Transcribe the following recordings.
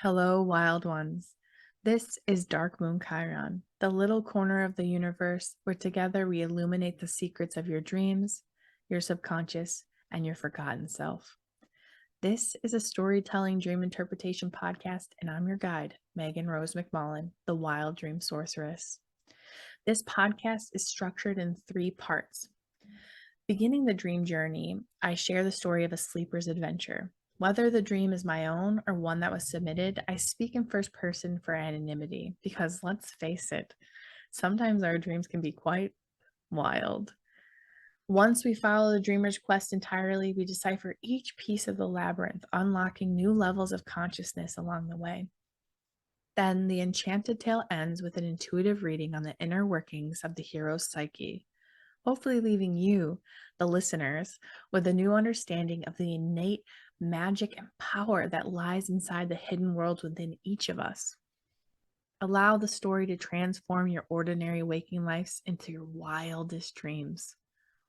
Hello, wild ones. This is Dark Moon Chiron, the little corner of the universe where together we illuminate the secrets of your dreams, your subconscious, and your forgotten self. This is a storytelling dream interpretation podcast, and I'm your guide, Megan Rose McMullen, the Wild Dream Sorceress. This podcast is structured in 3 parts. Beginning the dream journey, I share the story of a sleeper's adventure. Whether the dream is my own or one that was submitted, I speak in first person for anonymity because let's face it, sometimes our dreams can be quite wild. Once we follow the dreamer's quest entirely, we decipher each piece of the labyrinth, unlocking new levels of consciousness along the way. Then the enchanted tale ends with an intuitive reading on the inner workings of the hero's psyche, hopefully leaving you, the listeners, with a new understanding of the innate magic and power that lies inside the hidden world within each of us. Allow the story to transform your ordinary waking lives into your wildest dreams.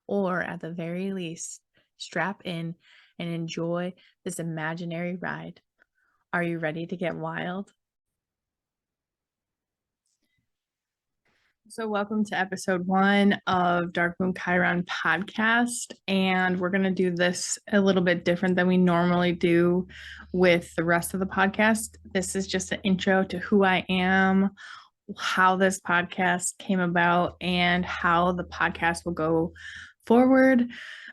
Or at the very least, strap in and enjoy this imaginary ride. Are you ready to get wild? So welcome to episode 1 of Dark Moon Chiron podcast. And we're going to do this a little bit different than we normally do with the rest of the podcast. This is just an intro to who I am, how this podcast came about, and how the podcast will go forward.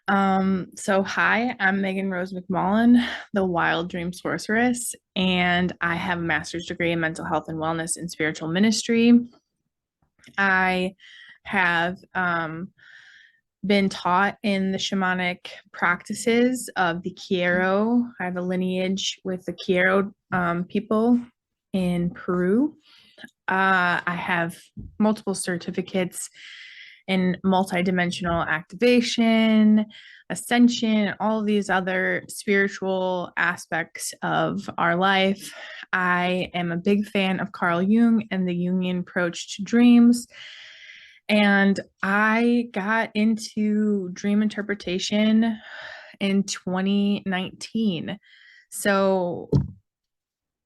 So hi, I'm Megan Rose McMullen, the Wild Dream Sorceress, and I have a master's degree in mental health and wellness and spiritual ministry. I have been taught in the shamanic practices of the Chiron. I have a lineage with the Chiron people in Peru. I have multiple certificates in multidimensional activation, ascension, all of these other spiritual aspects of our life. I am a big fan of Carl Jung and the Jungian approach to dreams. And I got into dream interpretation in 2019. So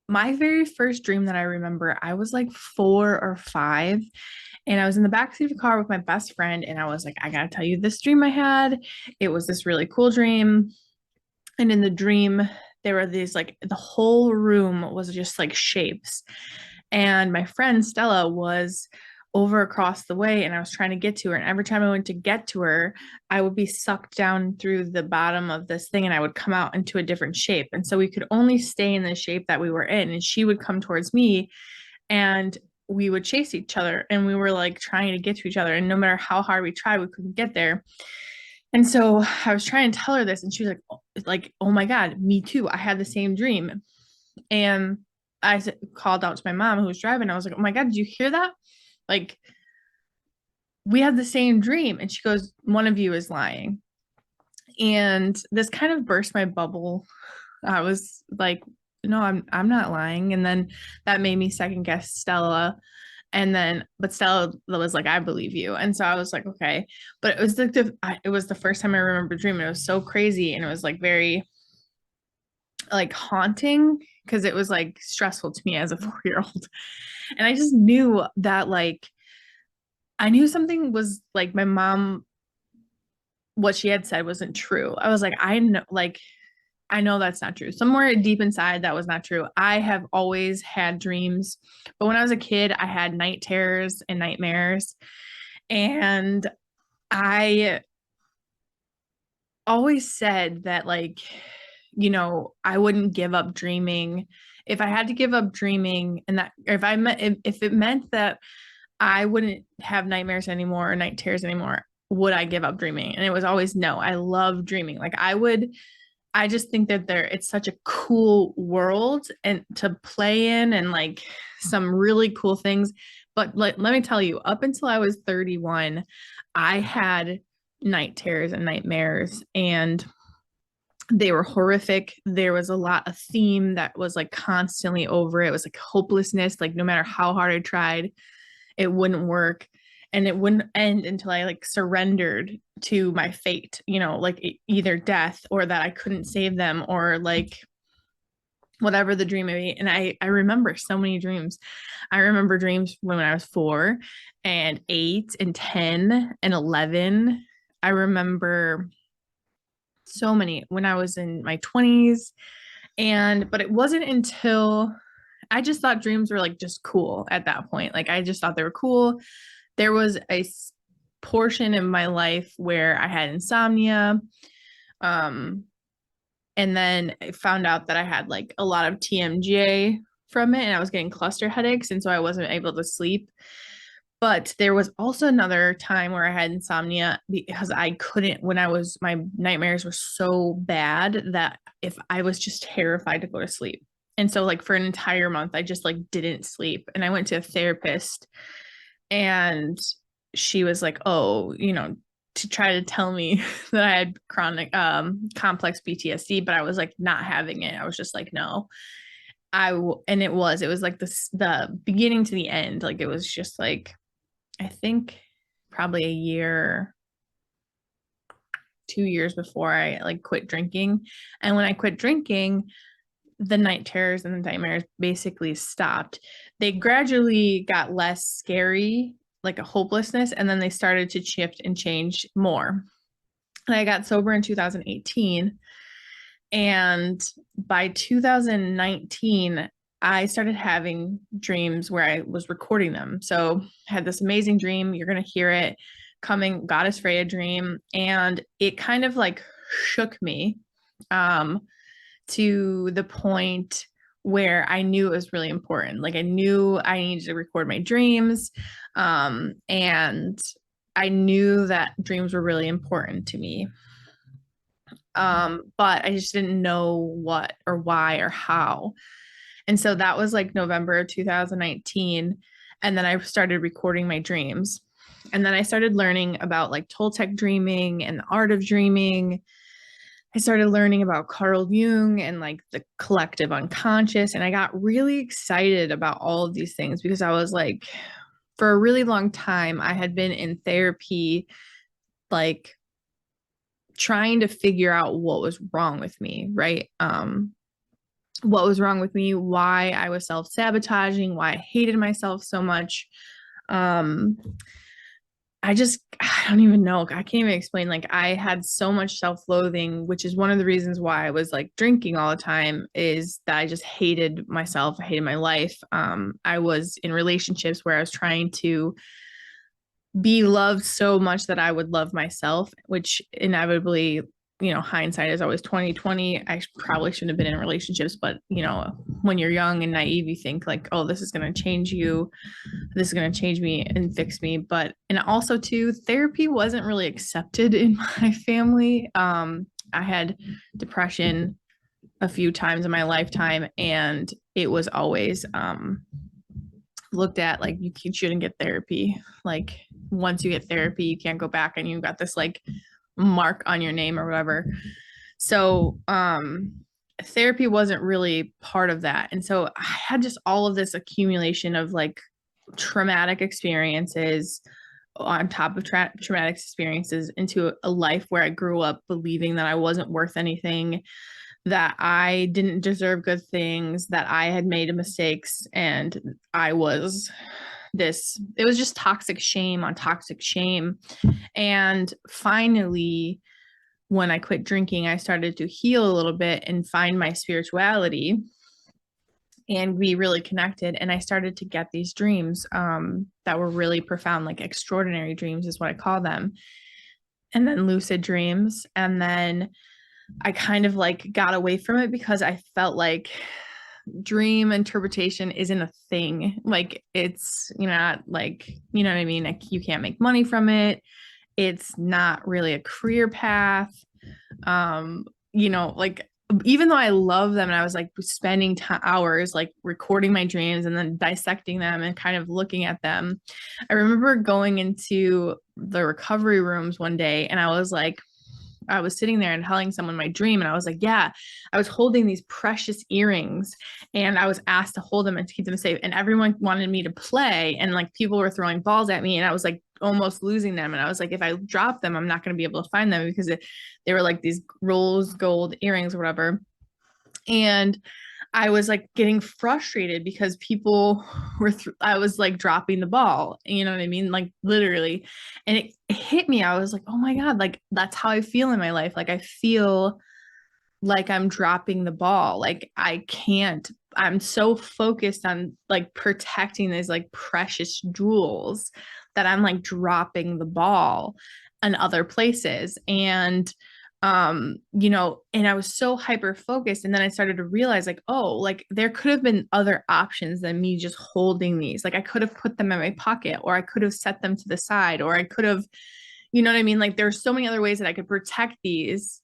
my very first dream that I remember, I was like 4 or 5, and I was in the backseat of a car with my best friend, and I was like, I gotta tell you this dream I had. It was this really cool dream. And in the dream, there were these, like, the whole room was just like shapes. And my friend Stella was over across the way, and I was trying to get to her. And every time I went to get to her, I would be sucked down through the bottom of this thing and I would come out into a different shape. And so we could only stay in the shape that we were in. And she would come towards me and we would chase each other. And we were like trying to get to each other. And no matter how hard we tried, we couldn't get there. And so I was trying to tell her this, and she was like, oh my God, me too. I had the same dream. And I called out to my mom who was driving. I was like, oh my God, did you hear that? Like, we had the same dream. And she goes, one of you is lying. And this kind of burst my bubble. I was like, no, I'm not lying. And then that made me second guess Stella. And then, but Stella was like, I believe you. And so I was like, okay. But it was it was the first time I remember dreaming. It was so crazy. And it was like very like haunting because it was like stressful to me as a 4-year-old. And I just knew that, like, I knew something was like my mom, what she had said wasn't true. I was like, I know that's not true. Somewhere deep inside, that was not true. I have always had dreams, but when I was a kid, I had night terrors and nightmares. And I always said that, like, I wouldn't give up dreaming. If I had to give up dreaming, and that if it meant that I wouldn't have nightmares anymore or night terrors anymore, would I give up dreaming? And it was always no. I love dreaming. Like, I just think that it's such a cool world and to play in, and like some really cool things. But let me tell you, up until I was 31, I had night terrors and nightmares, and they were horrific. There was a lot of theme that was like constantly over it. It was like hopelessness. Like, no matter how hard I tried, it wouldn't work. And it wouldn't end until I like surrendered to my fate, like either death or that I couldn't save them, or like whatever the dream may be. And I remember so many dreams. I remember dreams when I was 4 and 8 and 10 and 11. I remember so many when I was in my 20s. But it wasn't until I just thought dreams were like just cool at that point. Like I just thought they were cool. There was a portion in my life where I had insomnia. And then I found out that I had like a lot of TMJ from it and I was getting cluster headaches. And so I wasn't able to sleep. But there was also another time where I had insomnia because I couldn't, my nightmares were so bad that if I was just terrified to go to sleep. And so like for an entire month, I just like didn't sleep. And I went to a therapist and she was like, oh, to try to tell me that I had chronic complex PTSD, but I was like not having it. I was just like, no. And it was like the beginning to the end. Like it was just like, I think probably a year, 2 years before I like quit drinking. And when I quit drinking, the night terrors and the nightmares basically stopped. They gradually got less scary, like a hopelessness, and then they started to shift and change more. And I got sober in 2018. And by 2019, I started having dreams where I was recording them. So I had this amazing dream. You're going to hear it coming, Goddess Freya dream. And it kind of like shook me to the point where I knew it was really important. Like I knew I needed to record my dreams. And I knew that dreams were really important to me. But I just didn't know what or why or how. And so that was like November of 2019. And then I started recording my dreams. And then I started learning about like Toltec dreaming and the art of dreaming. I started learning about Carl Jung and like the collective unconscious. And I got really excited about all of these things because I was like, for a really long time, I had been in therapy, like trying to figure out what was wrong with me, right? What was wrong with me, why I was self-sabotaging, why I hated myself so much. I don't even know. I can't even explain. Like I had so much self-loathing, which is one of the reasons why I was like drinking all the time, is that I just hated myself. I hated my life. I was in relationships where I was trying to be loved so much that I would love myself, which inevitably, hindsight is always 2020. I probably shouldn't have been in relationships, but when you're young and naive, you think like, oh, this is going to change you. This is going to change me and fix me. And also too, therapy wasn't really accepted in my family. I had depression a few times in my lifetime, and it was always, looked at like you shouldn't get therapy. Like once you get therapy, you can't go back and you got this like mark on your name or whatever. So therapy wasn't really part of that. And so I had just all of this accumulation of like traumatic experiences on top of traumatic experiences into a life where I grew up believing that I wasn't worth anything, that I didn't deserve good things, that I had made mistakes, and it was just toxic shame on toxic shame. And finally, when I quit drinking, I started to heal a little bit and find my spirituality and be really connected. And I started to get these dreams that were really profound, like extraordinary dreams is what I call them. And then lucid dreams. And then I kind of like got away from it because I felt like dream interpretation isn't a thing. Like it's, not like, you know what I mean? Like you can't make money from it. It's not really a career path. Like even though I love them and I was like spending hours like recording my dreams and then dissecting them and kind of looking at them. I remember going into the recovery rooms one day and I was sitting there and telling someone my dream. And I was like, yeah, I was holding these precious earrings and I was asked to hold them and to keep them safe. And everyone wanted me to play. And like people were throwing balls at me and I was like almost losing them. And I was like, if I drop them, I'm not going to be able to find them because they were like these rose gold earrings or whatever. And I was like getting frustrated because people were, I was like dropping the ball, you know what I mean? Like literally. And it hit me. I was like, oh my God, like that's how I feel in my life. Like I feel like I'm dropping the ball. Like I can't, I'm so focused on like protecting these like precious jewels that I'm like dropping the ball in other places. And and I was so hyper focused. And then I started to realize, like, oh, like there could have been other options than me just holding these. Like I could have put them in my pocket, or I could have set them to the side, or I could have, you know what I mean? Like there's so many other ways that I could protect these,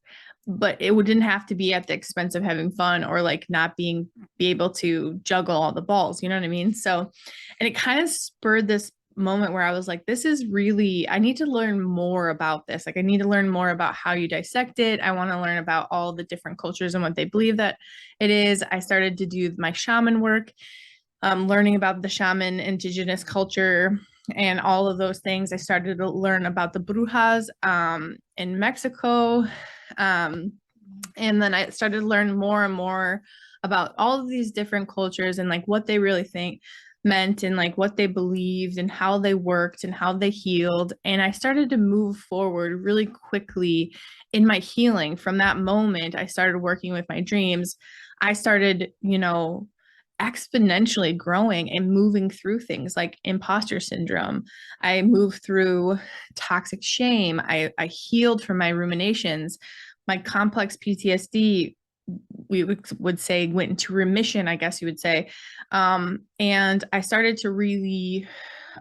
but it didn't have to be at the expense of having fun or like not be able to juggle all the balls. You know what I mean? So, and it kind of spurred this moment where I was like, this is really, I need to learn more about this. Like I need to learn more about how you dissect it. I want to learn about all the different cultures and what they believe that it is. I started to do my shaman work, learning about the shaman indigenous culture and all of those things. I started to learn about the brujas in Mexico. And then I started to learn more and more about all of these different cultures and like what they really think meant and like what they believed and how they worked and how they healed. And I started to move forward really quickly in my healing. From that moment, I started working with my dreams. I started, exponentially growing and moving through things like imposter syndrome. I moved through toxic shame. I healed from my ruminations. My complex PTSD, we would say, went into remission, I guess you would say. And I started to really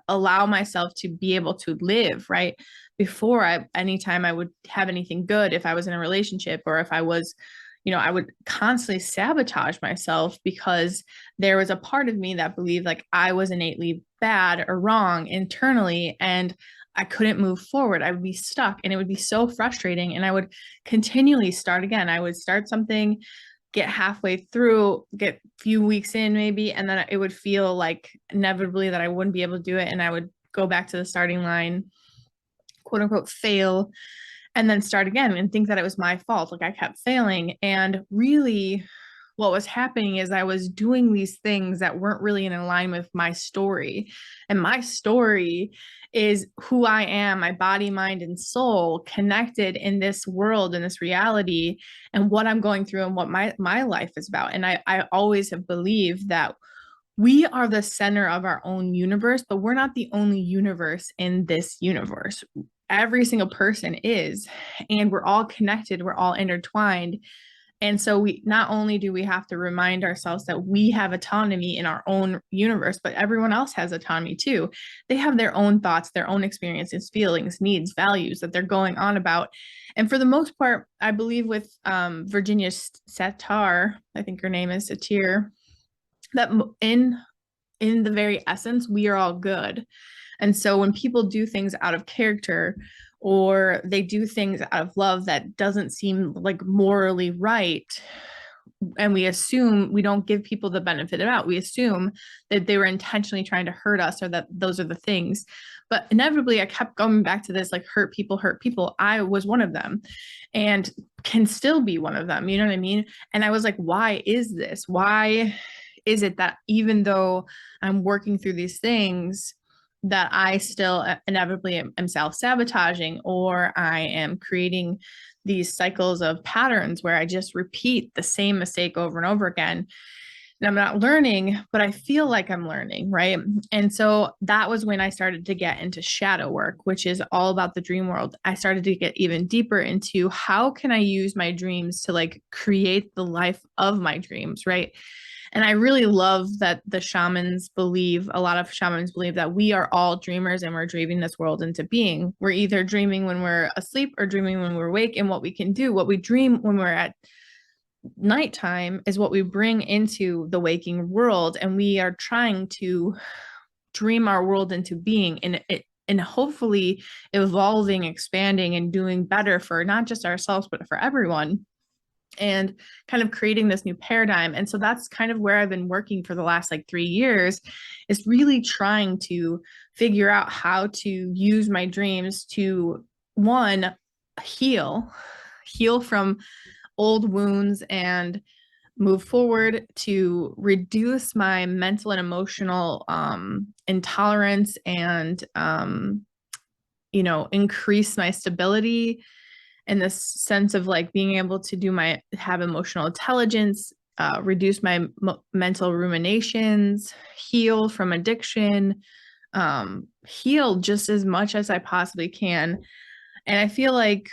allow myself to be able to live, right? Before anytime I would have anything good, if I was in a relationship or if I was, I would constantly sabotage myself because there was a part of me that believed like I was innately bad or wrong internally, and I couldn't move forward. I would be stuck and it would be so frustrating. And I would continually start again. I would start something, get halfway through, get a few weeks in maybe, and then it would feel like inevitably that I wouldn't be able to do it. And I would go back to the starting line, quote unquote, fail, and then start again and think that it was my fault. Like I kept failing. And really, what was happening is I was doing these things that weren't really in alignment with my story. And my story is who I am, my body, mind, and soul connected in this world, in this reality, and what I'm going through and what my life is about. And I always have believed that we are the center of our own universe, but we're not the only universe in this universe. Every single person is, and we're all connected, we're all intertwined. And so we not only do we have to remind ourselves that we have autonomy in our own universe, but everyone else has autonomy too. They have their own thoughts, their own experiences, feelings, needs, values that they're going on about. And for the most part, I believe with Virginia Satir, I think her name is Satir, that in the very essence, we are all good. And so when people do things out of character or they do things out of love that doesn't seem like morally right, and we don't give people the benefit of doubt. We assume that they were intentionally trying to hurt us or that those are the things. But inevitably, I kept going back to this, like hurt people, hurt people. I was one of them and can still be one of them. You know what I mean? And I was like, why is this? Why is it that even though I'm working through these things, that I still inevitably am self-sabotaging, or I am creating these cycles of patterns where I just repeat the same mistake over and over again. And I'm not learning, but I feel like I'm learning, right? And so that was when I started to get into shadow work, which is all about the dream world. I started to get even deeper into how can I use my dreams to like create the life of my dreams, right? And I really love that a lot of shamans believe that we are all dreamers and we're dreaming this world into being. We're either dreaming when we're asleep or dreaming when we're awake. And what we can do, what we dream when we're at nighttime is what we bring into the waking world. And we are trying to dream our world into being and hopefully evolving, expanding, and doing better for not just ourselves, but for everyone, and kind of creating this new paradigm. And so that's kind of where I've been working for the last like 3 years, is really trying to figure out how to use my dreams to, one, heal from old wounds and move forward, to reduce my mental and emotional intolerance, and increase my stability in this sense of like being able to have emotional intelligence, reduce my mental ruminations, heal from addiction, heal just as much as I possibly can. And I feel like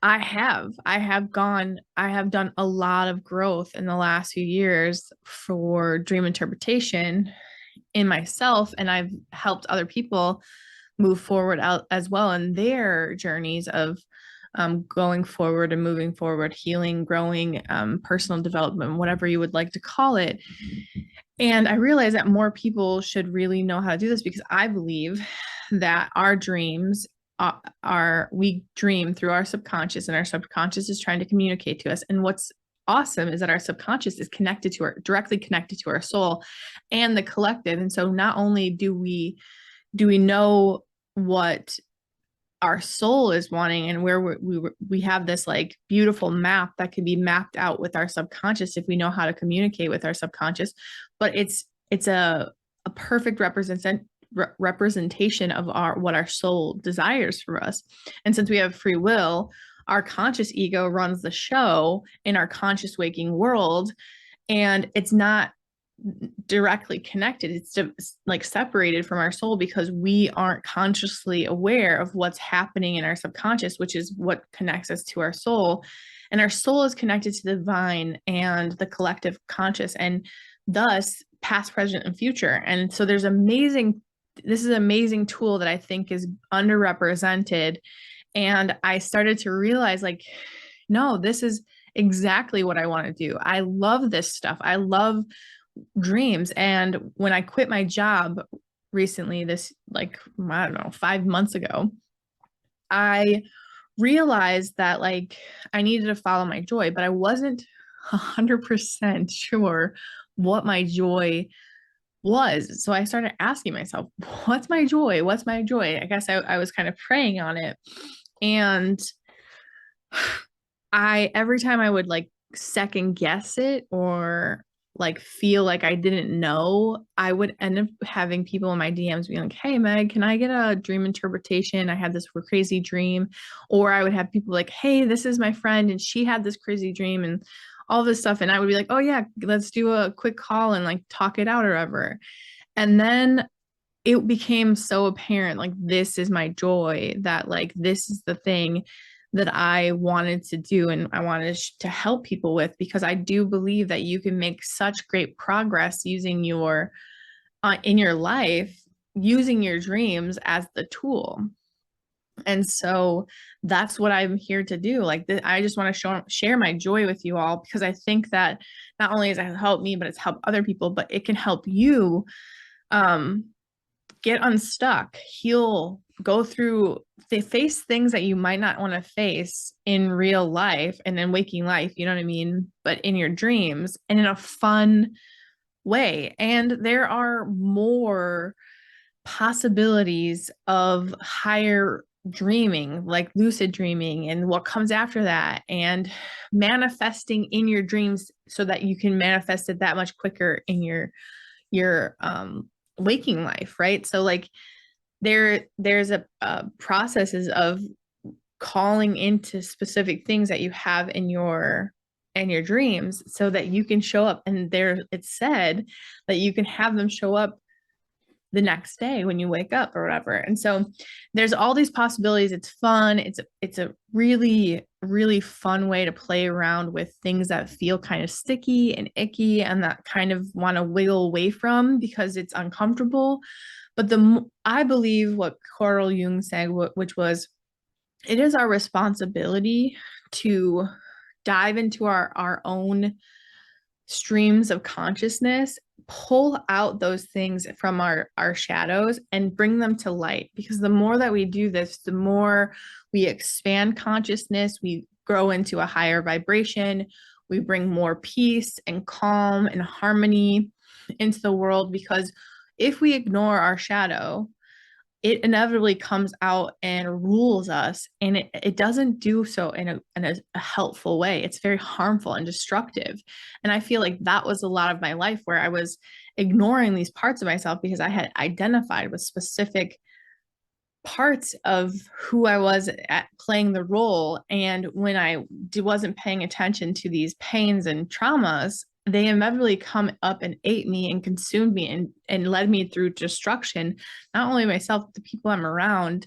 I have done a lot of growth in the last few years for dream interpretation in myself, and I've helped other people move forward out as well in their journeys of going forward and moving forward, healing, growing, personal development, whatever you would like to call it. And I realize that more people should really know how to do this, because I believe that our dreams we dream through our subconscious, and our subconscious is trying to communicate to us. And what's awesome is that our subconscious is directly connected to our soul and the collective. And so not only do we know what our soul is wanting, and where we have this like beautiful map that can be mapped out with our subconscious if we know how to communicate with our subconscious, but it's a perfect representation of what our soul desires for us. And since we have free will, our conscious ego runs the show in our conscious waking world, and it's not directly connected. It's like separated from our soul, because we aren't consciously aware of what's happening in our subconscious, which is what connects us to our soul. And our soul is connected to the divine and the collective conscious, and thus past, present, and future. And so this is an amazing tool that I think is underrepresented. And I started to realize, like, no, this is exactly what I want to do. I love this stuff. I love dreams. And when I quit my job recently, I don't know, 5 months ago, I realized that like I needed to follow my joy, but I wasn't 100% sure what my joy was. So I started asking myself, what's my joy? What's my joy? I guess I was kind of praying on it. And every time I would like second guess it, or like feel like I didn't know, I would end up having people in my DMs being like, hey Meg, can I get a dream interpretation? I had this crazy dream. Or I would have people like, hey, this is my friend and she had this crazy dream, and all this stuff. And I would be like, oh yeah, let's do a quick call and like talk it out or whatever. And then it became so apparent, like, this is my joy, that like this is the thing that I wanted to do and I wanted to help people with, because I do believe that you can make such great progress using in your life, using your dreams as the tool. And so that's what I'm here to do. Like, I just want to share my joy with you all, because I think that not only has it helped me, but it's helped other people, but it can help you get unstuck, heal, go through, face things that you might not want to face in real life and in waking life, you know what I mean? But in your dreams and in a fun way. And there are more possibilities of higher dreaming, like lucid dreaming and what comes after that, and manifesting in your dreams so that you can manifest it that much quicker in your waking life, right? So like there's a processes of calling into specific things that you have in your dreams so that you can show up, and there it's said that you can have them show up the next day when you wake up or whatever. And so there's all these possibilities. It's fun. It's a really, really fun way to play around with things that feel kind of sticky and icky and that kind of want to wiggle away from because it's uncomfortable. But I believe what Carl Jung said, which was, it is our responsibility to dive into our own streams of consciousness, pull out those things from our shadows and bring them to light. Because the more that we do this, the more we expand consciousness, we grow into a higher vibration, we bring more peace and calm and harmony into the world. Because if we ignore our shadow, it inevitably comes out and rules us, and it doesn't do so in a helpful way. It's very harmful and destructive. And I feel like that was a lot of my life where I was ignoring these parts of myself because I had identified with specific parts of who I was at playing the role. And when I wasn't paying attention to these pains and traumas, they inevitably come up and ate me and consumed me and led me through destruction, not only myself, but the people I'm around.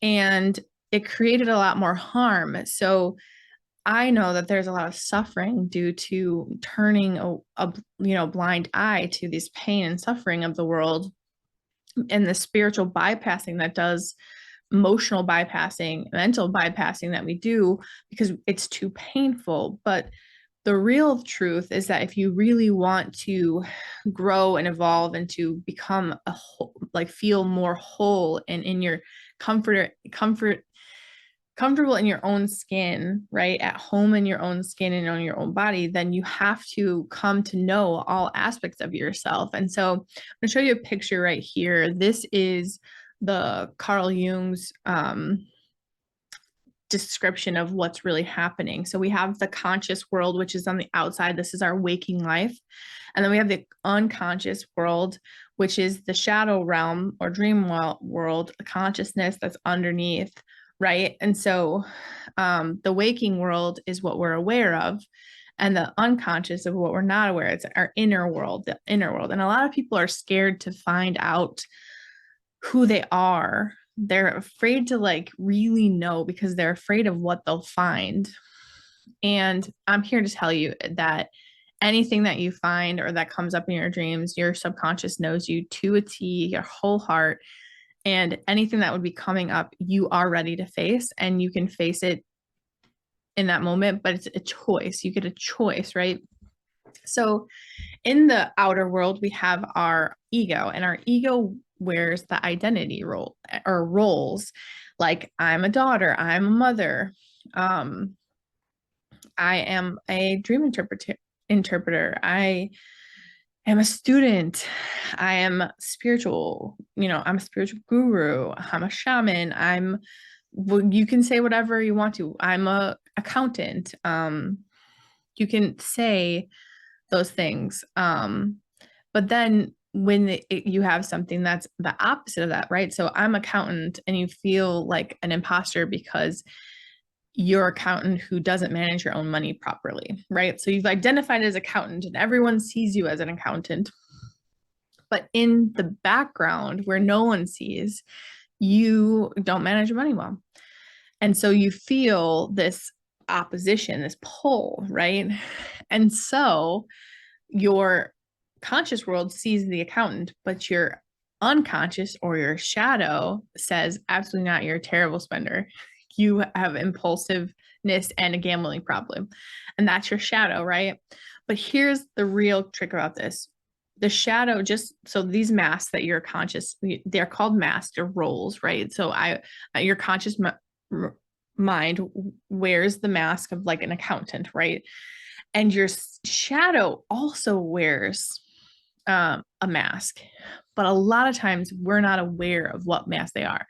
And it created a lot more harm. So I know that there's a lot of suffering due to turning a blind eye to this pain and suffering of the world, and the spiritual bypassing that does, emotional bypassing, mental bypassing that we do because it's too painful. But the real truth is that if you really want to grow and evolve and to become a whole, like feel more whole and in your comfortable in your own skin, right? At home in your own skin and on your own body, then you have to come to know all aspects of yourself. And so I'm going to show you a picture right here. This is the Carl Jung's description of what's really happening. So we have the conscious world, which is on the outside. This is our waking life. And then we have the unconscious world, which is the shadow realm or dream world, the consciousness that's underneath, right? And so the waking world is what we're aware of, and the unconscious of what we're not aware of. It's our inner world, the inner world. And a lot of people are scared to find out who they are. They're afraid to like really know because they're afraid of what they'll find. And I'm here to tell you that anything that you find or that comes up in your dreams, your subconscious knows you to a T, your whole heart. And anything that would be coming up, you are ready to face, and you can face it in that moment, but it's a choice. You get a choice, right? So in the outer world, we have our ego, and our ego wears the identity role or roles. Like, I'm a daughter, I'm a mother, I am a dream interpreter, I am a student, I am spiritual, I'm a spiritual guru, I'm a shaman, you can say whatever you want to. I'm a accountant. You can say those things. But then when you have something that's the opposite of that, right? So I'm accountant, and you feel like an imposter because you're accountant who doesn't manage your own money properly, right? So you've identified as accountant and everyone sees you as an accountant. But in the background where no one sees, you don't manage your money well. And so you feel this opposition, this pull, right? And so your conscious world sees the accountant, but your unconscious or your shadow says, absolutely not, you're a terrible spender. You have impulsiveness and a gambling problem. And that's your shadow, right? But here's the real trick about this. The shadow, so these masks that you're conscious, they're called masks or roles, right? So your conscious mind wears the mask of like an accountant, right? And your shadow also wears a mask, but a lot of times we're not aware of what mask they are.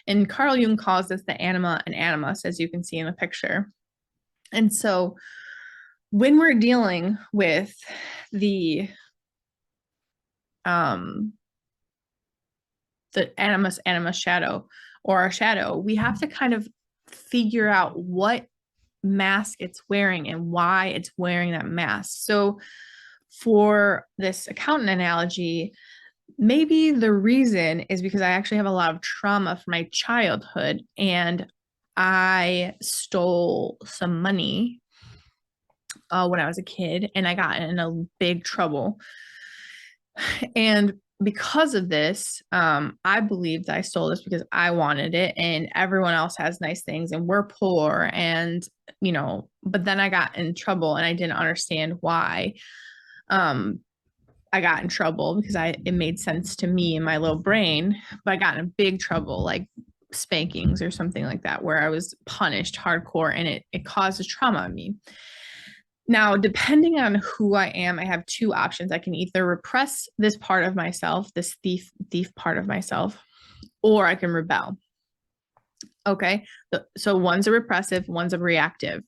And Carl Jung calls this the anima and animus, as you can see in the picture. And so when we're dealing with the animus shadow or our shadow, we have to kind of figure out what mask it's wearing and why it's wearing that mask. So for this accountant analogy, maybe the reason is because I actually have a lot of trauma from my childhood, and I stole some money when I was a kid, and I got in a big trouble. And because of this, I believed I stole this because I wanted it, and everyone else has nice things and we're poor. And, but then I got in trouble and I didn't understand why. I got in trouble because it made sense to me in my little brain, but I got in big trouble, like spankings or something like that, where I was punished hardcore, and it caused a trauma in me. Now, depending on who I am, I have two options. I can either repress this part of myself, this thief part of myself, or I can rebel. Okay. So one's a repressive, one's a reactive.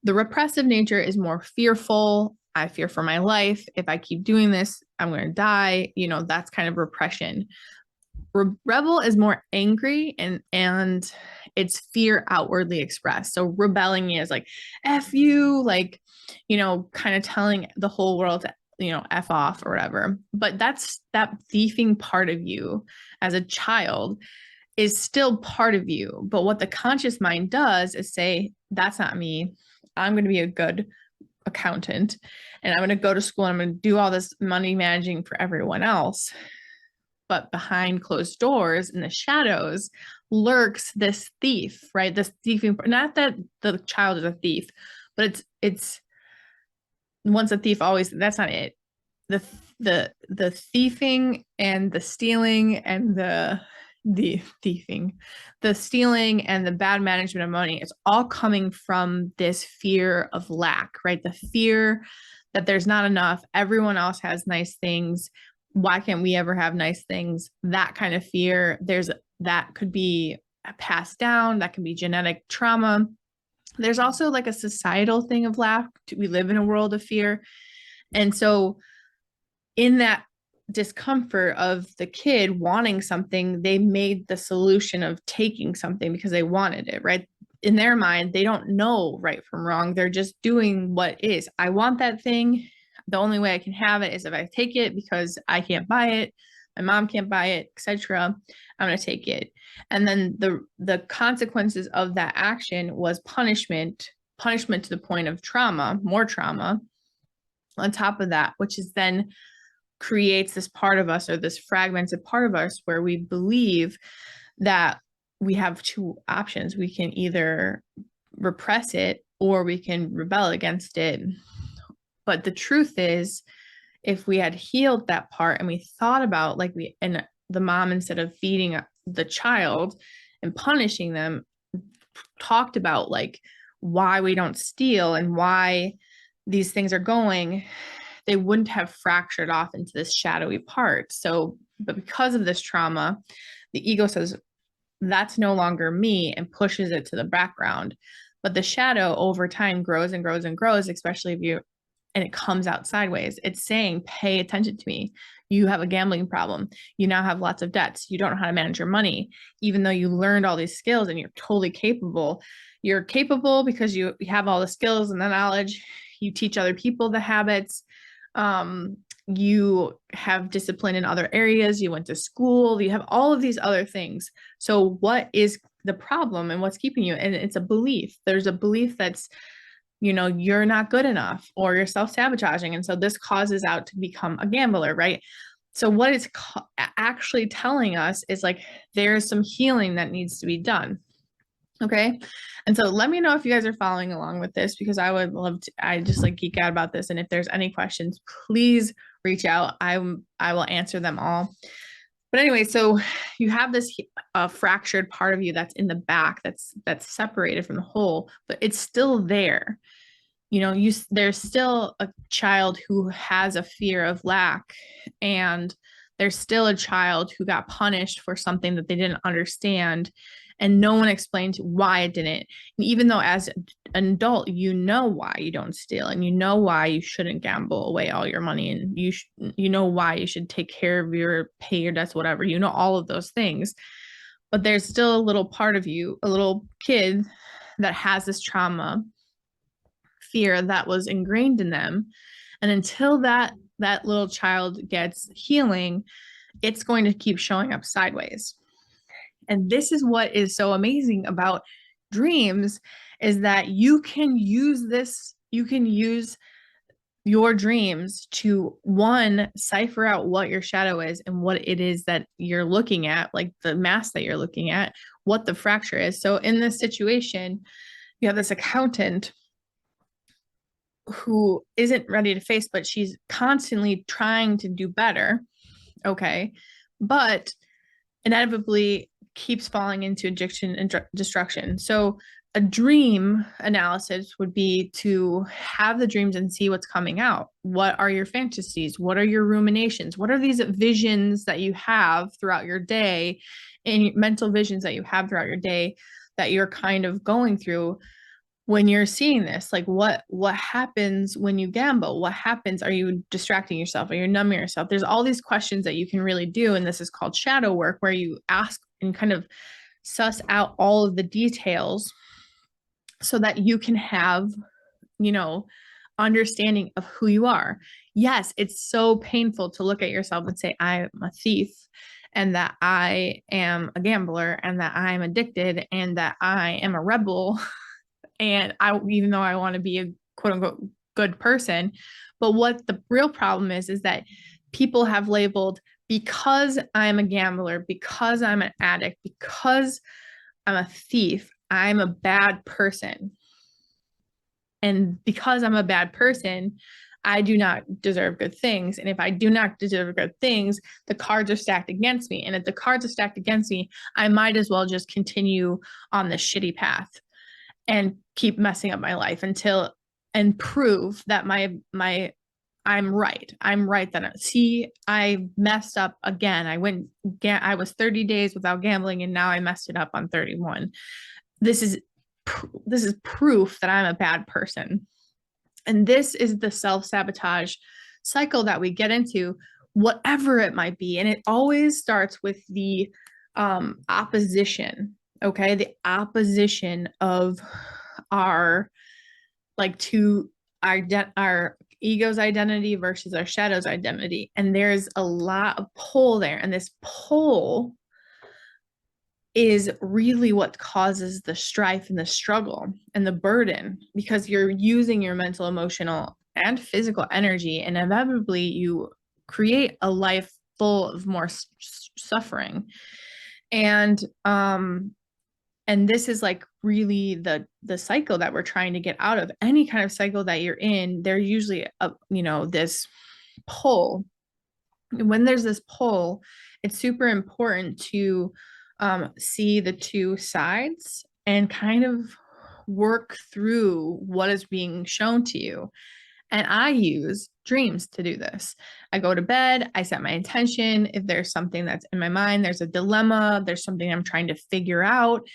The repressive nature is more fearful. I fear for my life. If I keep doing this, I'm going to die. That's kind of repression. Rebel is more angry and it's fear outwardly expressed. So rebelling is like, F you, like, kind of telling the whole world to, F off or whatever. But that's that thieving part of you as a child is still part of you. But what the conscious mind does is say, that's not me. I'm going to be a good accountant and I'm going to go to school and I'm going to do all this money managing for everyone else. But behind closed doors in the shadows lurks this thief, right? This thieving, not that the child is a thief, but it's once a thief, always, that's not it. The thieving and the stealing and the thieving, the stealing and the bad management of money, it's all coming from this fear of lack, right? The fear that there's not enough. Everyone else has nice things. Why can't we ever have nice things? That kind of fear. That could be passed down. That can be genetic trauma. There's also like a societal thing of lack. We live in a world of fear. And so in that discomfort of the kid wanting something, they made the solution of taking something because they wanted it, right? In their mind, they don't know right from wrong. They're just doing what is. I want that thing. The only way I can have it is if I take it because I can't buy it. My mom can't buy it, etc. I'm going to take it. And then the consequences of that action was punishment to the point of trauma, more trauma on top of that, which is then creates this part of us or this fragmented part of us where we believe that we have two options. We can either repress it or we can rebel against it. But the truth is, if we had healed that part and we thought about and the mom, instead of feeding the child and punishing them, talked about like why we don't steal and why these things are going, they wouldn't have fractured off into this shadowy part. So, but because of this trauma, the ego says, that's no longer me, and pushes it to the background. But the shadow over time grows and grows and grows, especially and it comes out sideways. It's saying, pay attention to me. You have a gambling problem. You now have lots of debts. You don't know how to manage your money, even though you learned all these skills and you're totally capable. You're capable because you have all the skills and the knowledge. You teach other people the habits. You have discipline in other areas. You went to school. You have all of these other things. So what is the problem and what's keeping you? And it's a belief. There's a belief that's, you're not good enough or you're self-sabotaging. And so this causes out to become a gambler, right? So what it's actually telling us is like, there's some healing that needs to be done. Okay. And so let me know if you guys are following along with this, because I would love to, I just like geek out about this. And if there's any questions, please reach out. I will answer them all. But anyway, so you have this fractured part of you that's in the back, that's separated from the whole, but it's still there. There's still a child who has a fear of lack, and there's still a child who got punished for something that they didn't understand, and no one explained why it didn't. And even though as an adult, why you don't steal, and why you shouldn't gamble away all your money, and why you should take care of pay your debts, whatever, all of those things. But there's still a little part of you, a little kid that has this trauma, fear that was ingrained in them. And until that little child gets healing, it's going to keep showing up sideways. And this is what is so amazing about dreams, is that you can use your dreams to, one, cipher out what your shadow is and what it is that you're looking at, like the mask that you're looking at, what the fracture is. So in this situation, you have this accountant who isn't ready to face, but she's constantly trying to do better. Okay. But inevitably keeps falling into addiction and destruction. So a dream analysis would be to have the dreams and see what's coming out. What are your fantasies? What are your ruminations? What are these visions that you have throughout your day, and mental visions that you have throughout your day that you're kind of going through when you're seeing this? Like what happens when you gamble? What happens? Are you distracting yourself? Are you numbing yourself? There's all these questions that you can really do, and this is called shadow work, where you ask and kind of suss out all of the details so that you can have, understanding of who you are. Yes, it's so painful to look at yourself and say, I'm a thief, and that I am a gambler, and that I'm addicted, and that I am a rebel. And even though I want to be a quote unquote good person, but what the real problem is that people have labeled, because I'm a gambler, because I'm an addict, because I'm a thief, I'm a bad person. And because I'm a bad person, I do not deserve good things. And if I do not deserve good things, the cards are stacked against me. And if the cards are stacked against me, I might as well just continue on this shitty path and keep messing up my life and prove that I'm right. I'm right that I messed up again. I was 30 days without gambling, and now I messed it up on 31. This is proof that I'm a bad person. And this is the self-sabotage cycle that we get into, whatever it might be. And it always starts with the opposition. Okay. The opposition of our ego's identity versus our shadow's identity. And there's a lot of pull there. And this pull is really what causes the strife and the struggle and the burden, because you're using your mental, emotional, and physical energy, and inevitably you create a life full of more suffering. And this is like really the cycle that we're trying to get out of. Any kind of cycle that you're in, there's usually this pull. When there's this pull, it's super important to see the two sides and kind of work through what is being shown to you. And I use dreams to do this. I go to bed, I set my intention. If there's something that's in my mind, there's a dilemma, there's something I'm trying to figure out.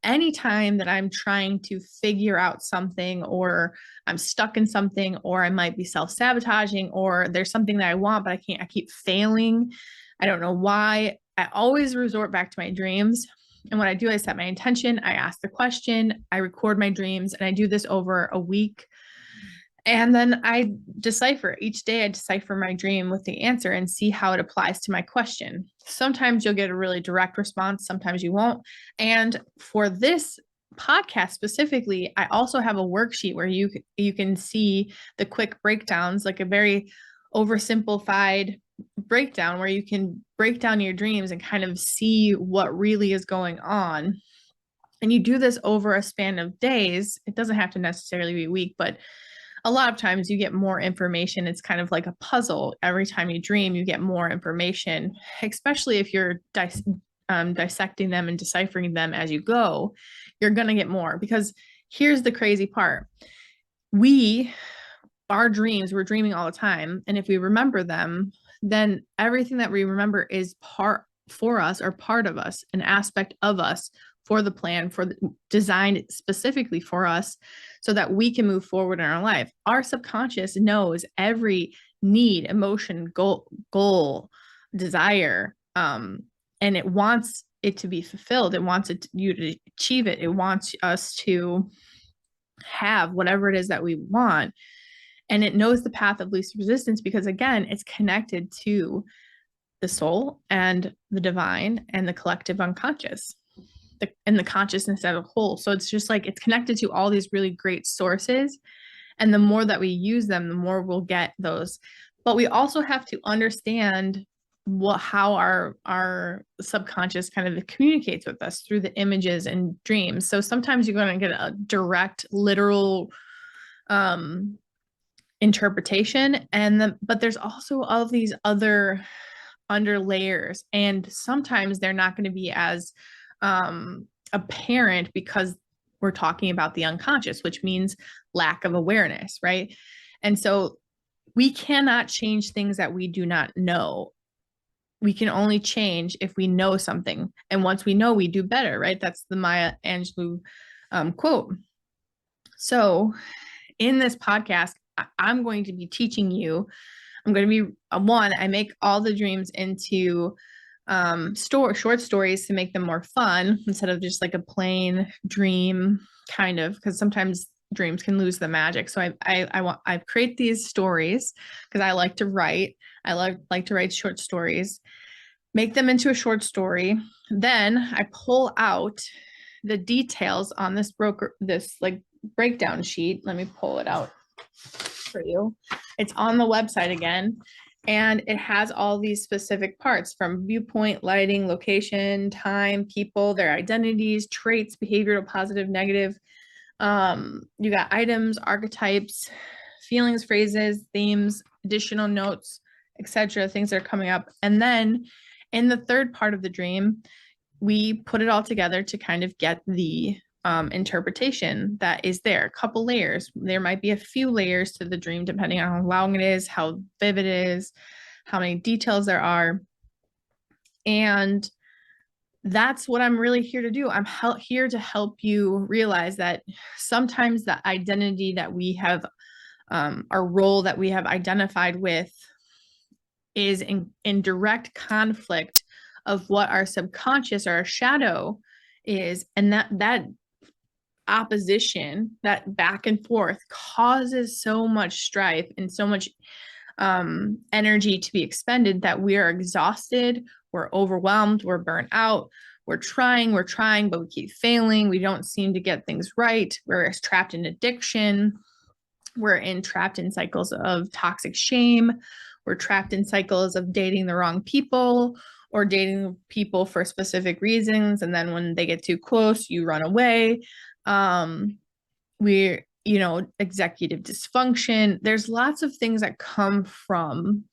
Anytime that I'm trying to figure out something, or I'm stuck in something, or I might be self-sabotaging, or there's something that I want, but I keep failing. I don't know why. I always resort back to my dreams. And what I do, I set my intention, I ask the question, I record my dreams, and I do this over a week. And then I decipher each day. I decipher my dream with the answer and see how it applies to my question. Sometimes you'll get a really direct response, sometimes you won't. And for this podcast specifically, I also have a worksheet where you can see the quick breakdowns, like a very oversimplified breakdown where you can break down your dreams and kind of see what really is going on. And you do this over a span of days. It doesn't have to necessarily be a week, but a lot of times you get more information. It's kind of like a puzzle. Every time you dream, you get more information, especially if you're dissecting them and deciphering them as you go. You're going to get more, because here's the crazy part. Our dreams, we're dreaming all the time. And if we remember them, then everything that we remember is part of us, an aspect of us, for the plan, designed specifically for us so that we can move forward in our life. Our subconscious knows every need, emotion, goal, desire, and it wants it to be fulfilled. It wants you to achieve it. It wants us to have whatever it is that we want. And it knows the path of least resistance because, again, it's connected to the soul and the divine and the collective unconscious and the consciousness as a whole. So it's just like it's connected to all these really great sources. And the more that we use them, the more we'll get those. But we also have to understand how our subconscious kind of communicates with us through the images and dreams. So sometimes you're going to get a direct, literal interpretation, but there's also all these other under layers, and sometimes they're not going to be as apparent because we're talking about the unconscious, which means lack of awareness, right? And so we cannot change things that we do not know. We can only change if we know something. And once we know, we do better, right? That's the Maya Angelou quote. So in this podcast, I'm going to be teaching you, I'm going to be I make all the dreams into short stories to make them more fun instead of just like a plain dream kind of, because sometimes dreams can lose the magic. So I create these stories because I like to write. I like to write short stories, make them into a short story. Then I pull out the details on this like breakdown sheet. Let me pull it out for you. It's on the website again, and it has all these specific parts from viewpoint, lighting, location, time, people, their identities, traits, behavioral, positive, negative. You got items, archetypes, feelings, phrases, themes, additional notes, etc., things that are coming up. And then in the third part of the dream, we put it all together to kind of get the interpretation that is there. A couple layers. There might be a few layers to the dream, depending on how long it is, how vivid it is, how many details there are. And that's what I'm really here to do. I'm here to help you realize that sometimes the identity that we have, our role that we have identified with, is in direct conflict of what our subconscious or our shadow is. And that opposition, that back and forth, causes so much strife and so much energy to be expended that we are exhausted, we're overwhelmed, we're burnt out, we're trying, but we keep failing. We don't seem to get things right. We're trapped in addiction. We're trapped in cycles of toxic shame. We're trapped in cycles of dating the wrong people or dating people for specific reasons. And then when they get too close, you run away. We're, executive dysfunction. There's lots of things that come from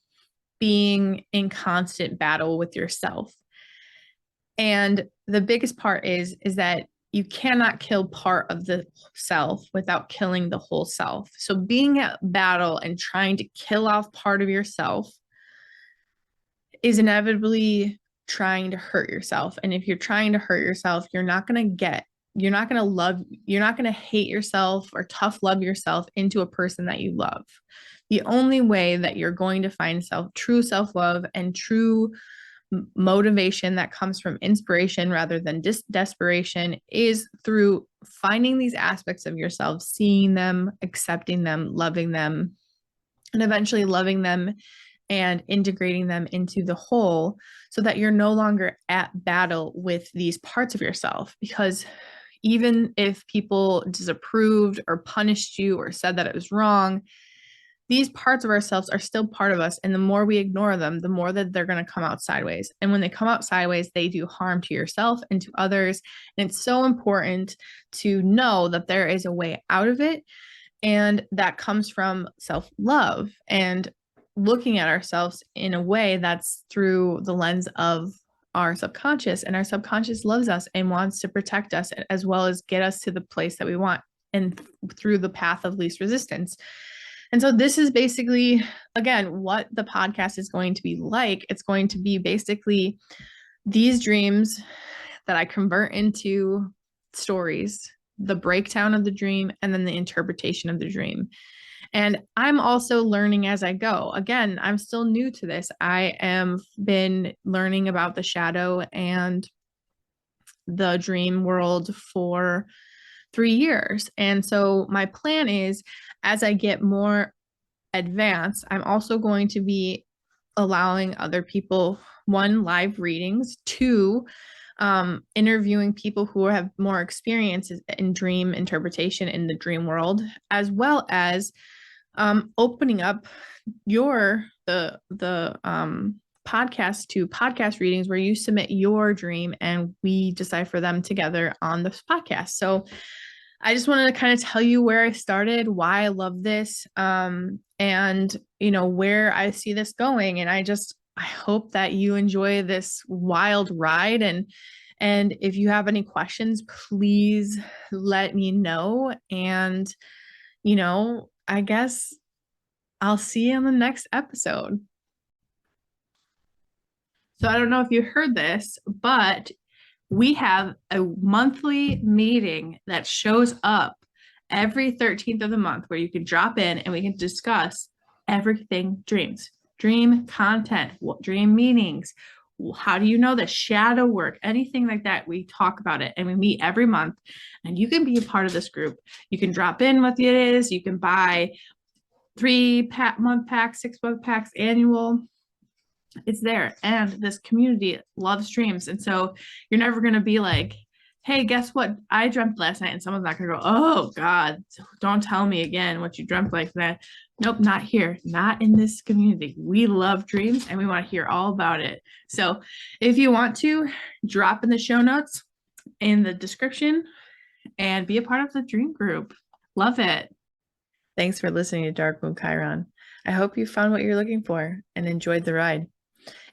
being in constant battle with yourself. And the biggest part is that you cannot kill part of the self without killing the whole self. So being at battle and trying to kill off part of yourself is inevitably trying to hurt yourself. And if you're trying to hurt yourself, you're not going to hate yourself or tough love yourself into a person that you love. The only way that you're going to find true self-love and true motivation that comes from inspiration rather than desperation is through finding these aspects of yourself, seeing them, accepting them, loving them, and eventually loving them and integrating them into the whole, so that you're no longer at battle with these parts of yourself. Because even if people disapproved or punished you or said that it was wrong, these parts of ourselves are still part of us. And the more we ignore them, the more that they're going to come out sideways. And when they come out sideways, they do harm to yourself and to others. And it's so important to know that there is a way out of it. And that comes from self-love and looking at ourselves in a way that's through the lens of our subconscious. And our subconscious loves us and wants to protect us, as well as get us to the place that we want, and through the path of least resistance. And so this is basically, again, what the podcast is going to be like. It's going to be basically these dreams that I convert into stories, the breakdown of the dream, and then the interpretation of the dream. And I'm also learning as I go. Again, I'm still new to this. I am been learning about the shadow and the dream world for 3 years. And so my plan is, as I get more advanced, I'm also going to be allowing other people, 1, live readings, 2, interviewing people who have more experiences in dream interpretation in the dream world, as well as opening up the podcast to podcast readings where you submit your dream and we decipher them together on this podcast. So I just wanted to kind of tell you where I started, why I love this, and where I see this going. And I hope that you enjoy this wild ride And if you have any questions, please let me know. And, I guess I'll see you on the next episode. So I don't know if you heard this, but we have a monthly meeting that shows up every 13th of the month where you can drop in and we can discuss everything dreams, dream content, dream meanings. How do you know the shadow work, anything like that? We talk about it and we meet every month, and you can be a part of this group. You can drop in what it is. You can buy 3-month packs, 6-month packs, annual. It's there. And this community loves dreams. And so you're never going to be like, hey, guess what I dreamt last night? And someone's not going to go, oh God, don't tell me again what you dreamt like that. Nope, not here, not in this community. We love dreams and we want to hear all about it. So if you want to, drop in the show notes in the description and be a part of the dream group. Love it. Thanks for listening to Dark Moon Chiron. I hope you found what you're looking for and enjoyed the ride.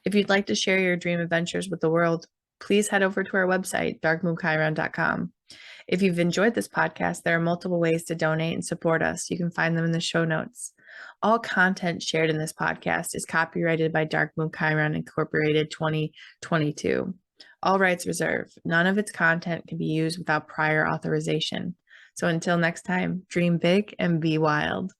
If you'd like to share your dream adventures with the world, please head over to our website, darkmoonchiron.com. If you've enjoyed this podcast, there are multiple ways to donate and support us. You can find them in the show notes. All content shared in this podcast is copyrighted by Dark Moon Chiron Incorporated 2022. All rights reserved. None of its content can be used without prior authorization. So until next time, dream big and be wild.